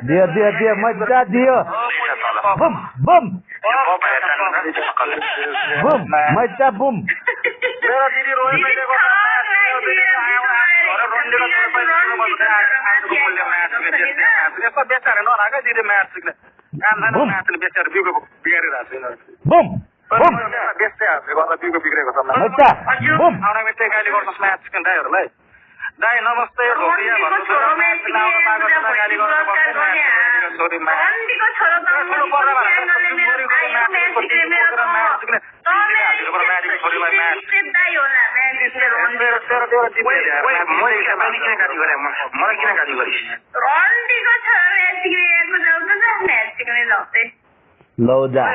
Dia मजा दियो bomb bomb bomb मजा बम मेरो दिदी रोइ मैले दाई नमस्ते लौजा